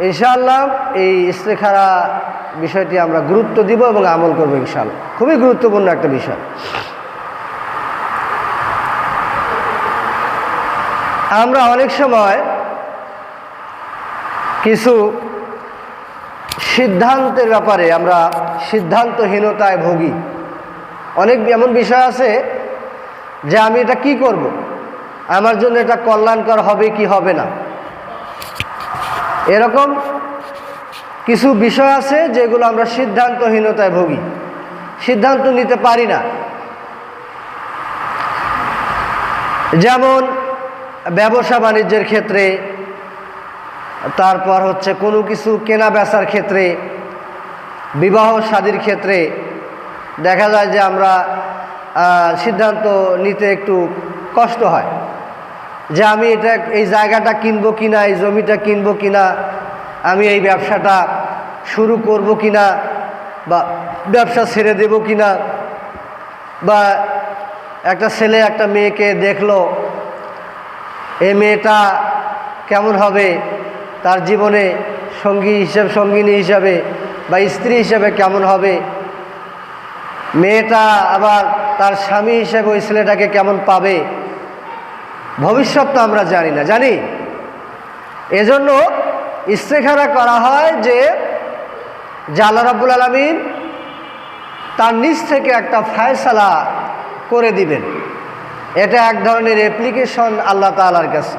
ইনশাআল্লাহ এই ইস্তেখারা বিষয়টি আমরা গুরুত্ব দিব এবং আমল করব ইনশাআল্লাহ। খুবই গুরুত্বপূর্ণ একটা বিষয়। আমরা অনেক সময় কিছু সিদ্ধান্তের ব্যাপারে আমরা সিদ্ধান্তহীনতায় ভুগি। অনেক এমন বিষয় আছে যে আমি এটা কি করব, আমার জন্য এটা কল্যাণকর হবে কি হবে না, এরকম কিছু বিষয় আছে যেগুলো আমরা সিদ্ধান্তহীনতায় ভুগি, সিদ্ধান্ত নিতে পারি না। যেমন ব্যবসা বাণিজ্যের ক্ষেত্রে, তারপর হচ্ছে কোনো কিছু কেনা বেচার ক্ষেত্রে, বিবাহ শাদীর ক্ষেত্রে দেখা যায় যে আমরা সিদ্ধান্ত নিতে একটু কষ্ট হয় যে আমি এই জায়গাটা কিনবো কিনা, এই জমিটা কিনবো কিনা, আমি এই ব্যবসাটা শুরু করব কিনা, বা ব্যবসা ছেড়ে দেব কিনা, বা একটা ছেলে একটা মেয়েকে দেখলো, এই মেয়েটা কেমন হবে, তার জীবনে সঙ্গিনী হিসাবে বা স্ত্রী হিসাবে কেমন হবে, মেয়েটা আবার তার স্বামী হিসেবে ওই ছেলেটাকে কেমন পাবে, ভবিষ্যৎ তো আমরা জানি না, জানি। এজন্য ইস্তেখারা করা হয় যে আল্লাহ রাব্বুল আলামিন তার নিজ থেকে একটা ফয়সালা করে দিবেন। এটা এক ধরনের অ্যাপ্লিকেশন আল্লাহ তাআলার কাছে।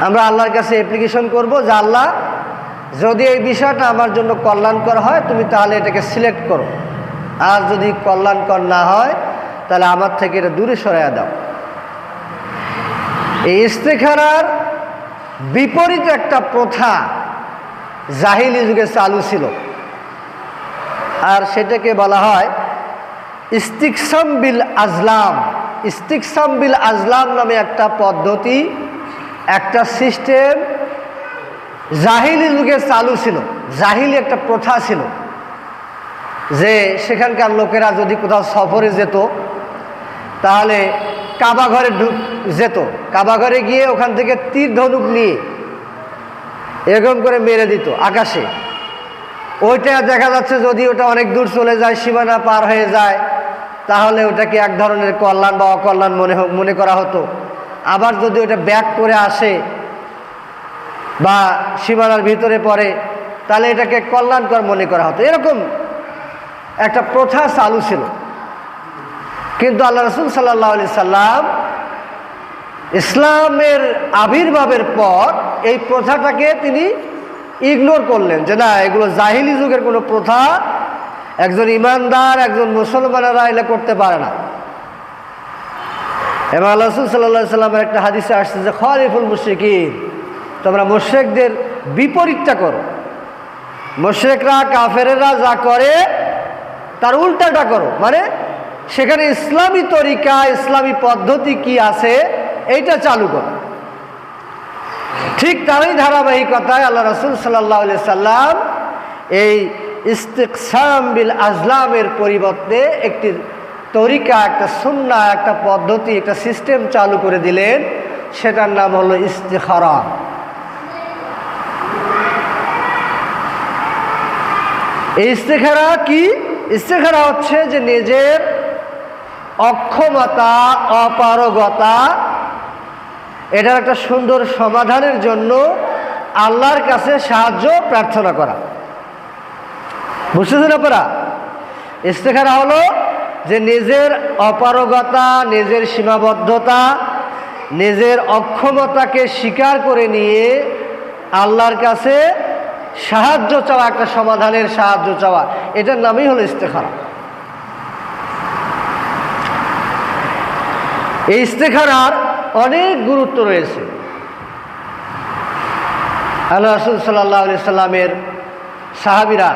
আমরা আল্লাহর কাছে অ্যাপ্লিকেশন করব যে আল্লাহ, যদি এই বিষয়টা আমার জন্য কল্যাণকর হয় তুমি তাহলে এটাকে সিলেক্ট করো, আর যদি কল্যাণকর না হয় তাহলে আমার থেকে এটা দূরে সরাইয়া দাও। এই ইস্তেখারার বিপরীত একটা প্রথা জাহিলি যুগে চালু ছিল, আর সেটাকে বলা হয় ইস্তিকসাম বিল আজলাম। ইস্তিকসাম বিল আজলাম নামে একটা পদ্ধতি, একটা সিস্টেম জাহিলি যুগে চালু ছিল। জাহিলি একটা প্রথা ছিল যে সেখানকার লোকেরা যদি কোথাও সফরে যেত তাহলে কাবা ঘরে যেত, কাবা ঘরে গিয়ে ওখান থেকে তীর ধনুক নিয়ে এরকম করে মেরে দিত আকাশে। ওইটা দেখা যাচ্ছে যদি ওটা অনেক দূর চলে যায়, সীমানা পার হয়ে যায়, তাহলে ওটাকে এক ধরনের কল্যাণ বা অকল্যাণ মনে করা হতো। আবার যদি ওটা ব্যাক করে আসে বা সীমানার ভিতরে পড়ে তাহলে এটাকে কল্যাণকর মনে করা হতো। এরকম একটা প্রথা চালু ছিল। কিন্তু আল্লাহ রাসূল সাল্লাল্লাহু আলাইহি সাল্লাম ইসলামের আবির্ভাবের পর এই প্রথাটাকে তিনি ইগনোর করলেন যে না, এগুলো জাহিলি যুগের কোনো প্রথা, একজন ইমানদার একজন মুসলমানেরা এগুলো করতে পারে না। এবং আল্লাহ রাসূল সাল্লাল্লাহু আলাইহি সাল্লামের একটা হাদিসে আসছে যে খালিফুল মুশরিকিন, তোমরা মুশরিকদের বিপরীতটা করো, মুশরিকরা কাফেরেরা যা করে তার উল্টাটা করো, মানে সেখানে ইসলামী তরিকা ইসলামী পদ্ধতি কি আছে এইটা চালু করো। ঠিক তারই ধারাবাহিকতায় আল্লাহ রাসূল সাল্লাল্লাহু আলাইহি সাল্লাম এই ইস্তিকসাম বিল আজলামের পরিবর্তে একটি তরিকা, একটা সুন্নাহ, একটা পদ্ধতি, একটা সিস্টেম চালু করে দিলেন। সেটার নাম হলো ইস্তিখারা। এই ইস্তিখারা কি? ইস্তিখারা হচ্ছে যে নিজের অক্ষমতা, অপারগতা, এটার একটা সুন্দর সমাধানের জন্য আল্লাহর কাছে সাহায্য প্রার্থনা করা। বুঝতেছেন আপনারা? ইস্তিখারা হলো যে নিজের অপারগতা, নিজের সীমাবদ্ধতা, নিজের অক্ষমতাকে স্বীকার করে নিয়ে আল্লাহর কাছে সাহায্য চাওয়া, একটা সমাধানের সাহায্য চাওয়া, এটার নামই হলো ইস্তিখারা। এই ইস্তিখারার অনেক গুরুত্ব রয়েছে। আল্লাহ রাসূল সাল্লাল্লাহু আলাইহি সাল্লামের সাহাবীরা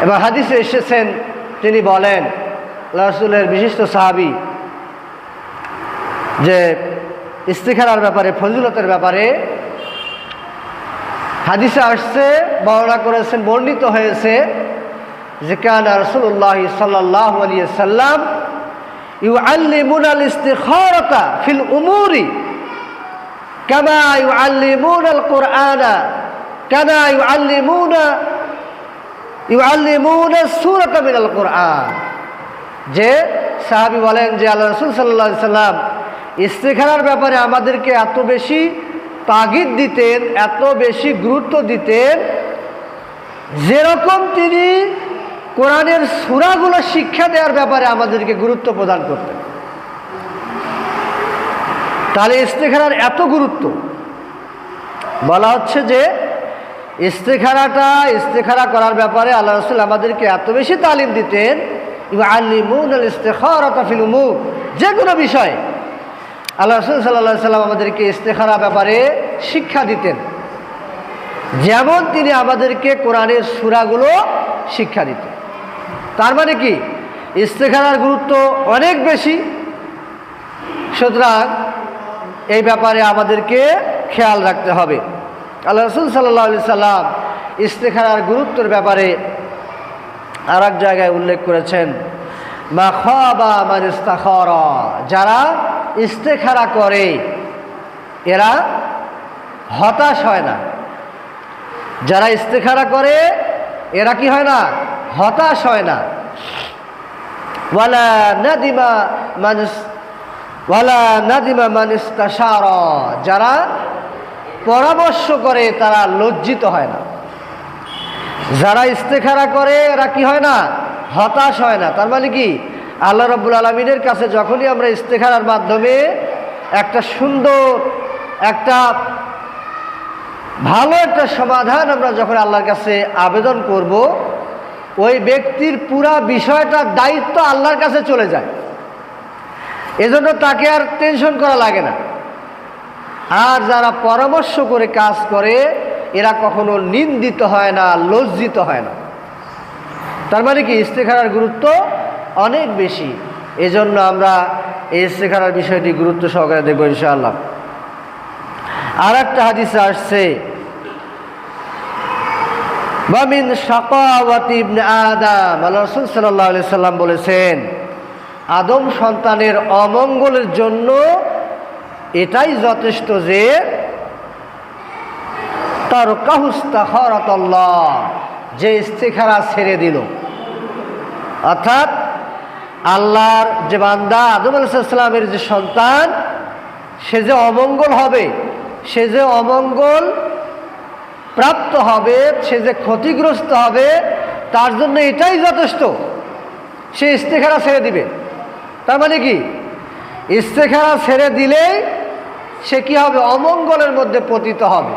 এবং হাদিসে এসেছেন, তিনি বলেন, আল্লাহ রাসূলের বিশিষ্ট সাহাবী, যে ইস্তিখারার ব্যাপারে, ফজিলতের ব্যাপারে হাদিসে আসছে, বর্ণনা করেছেন, বর্ণিত হয়েছে যে কানা রাসূলুল্লাহ সাল্লাল্লাহু আলাইহি সাল্লাম ইউআল্লিমুনাল ইস্তিখারাতা ফিল উমুরি কামা ইউআল্লিমুনাল কুরআনা কামা ইউআল্লিমুনা সূরাতা মিনাল কুরআন। যে সাহাবী বলেন যে আল্লাহ রাসূল সাল্লাল্লাহু আলাইহি সাল্লাম ইস্তিখারার ব্যাপারে আমাদেরকে এত বেশি তাগিদ দিতেন, এত বেশি গুরুত্ব দিতেন, যেরকম তিনি কোরআনের সূরাগুলো শিক্ষা দেওয়ার ব্যাপারে আমাদেরকে গুরুত্ব প্রদান করতেন। তাহলে ইস্তিখারার এত গুরুত্ব। বলা হচ্ছে যে ইস্তিখারা করার ব্যাপারে আল্লাহ রাসূল আমাদেরকে এত বেশি তালিম দিতেন, ইউআল্লিমুনাল ইস্তিখারাতা ফিল উমুর, যে কোনো বিষয়ে আল্লাহ রাসূল সাল্লাল্লাহু আলাইহি সাল্লাম আমাদেরকে ইস্তিখারা ব্যাপারে শিক্ষা দিতেন, যেমন তিনি আমাদেরকে কোরআনের সূরাগুলো শিক্ষা দিতেন। তার মানে কি, ইস্তিখারার গুরুত্ব অনেক বেশি। সুতরাং এই ব্যাপারে আমাদেরকে খেয়াল রাখতে হবে। আল্লাহ রাসূল সাল্লাল্লাহু আলাইহি সাল্লাম ইস্তিখারার গুরুত্বের ব্যাপারে আর এক জায়গায় উল্লেখ করেছেন, মা খাবা মান ইস্তাখারা, যারা ইস্তিখারা করে এরা হতাশ হয় না। যারা ইস্তিখারা করে এরা কি হয় না, হতাশ হয় না। ওয়ালা নাদিমা মান ইস্তাশারা, যারা পরামর্শ করে তারা লজ্জিত হয় না। যারা ইস্তিখারা করে এরা কি হয় না, হতাশ হয় না। তার মানে কি, আল্লাহ রাব্বুল আলামিনের কাছে যখনই আমরা ইস্তিখারার মাধ্যমে একটা সুন্দর, একটা ভালো একটা সমাধান আমরা যখন আল্লাহর কাছে আবেদন করব, ওই ব্যক্তির পুরা বিষয়টার দায়িত্ব আল্লাহর কাছে চলে যায়। এজন্য তাকে আর টেনশন করা লাগে না। আর যারা পরামর্শ করে কাজ করে এরা কখনো নিন্দিত হয় না, লজ্জিত হয় না। তার মানে কি, ইস্তিখারার গুরুত্ব অনেক বেশি। এজন্য আমরা এই ইস্তিখারার বিষয়টি গুরুত্ব সহকারে দেখব ইনশাআল্লাহ। আর একটা হাদিসে আসছে, ওয়ামিন শাকাওয়াতি ইবনে আদম, আল্লাহ রাসূল সাল্লাল্লাহু আলাইহি সাল্লাম বলেছেন, আদম সন্তানের অমঙ্গলের জন্য এটাই যথেষ্ট যে তারকাহু ইস্তিখারাতাল্লাহ, যে ইস্তিখারা ছেড়ে দিল। অর্থাৎ আল্লাহর যে বান্দা আদম আলাইহিস সালামের যে সন্তান, সে যে অমঙ্গল হবে, সে যে অমঙ্গল প্রাপ্ত হবে, সে যে ক্ষতিগ্রস্ত হবে, তার জন্য এটাই যথেষ্ট, সে ইস্তিখারা ছেড়ে দিবে। তার মানে কি, ইস্তিখারা ছেড়ে দিলেই সে কি হবে, অমঙ্গলের মধ্যে পতিত হবে।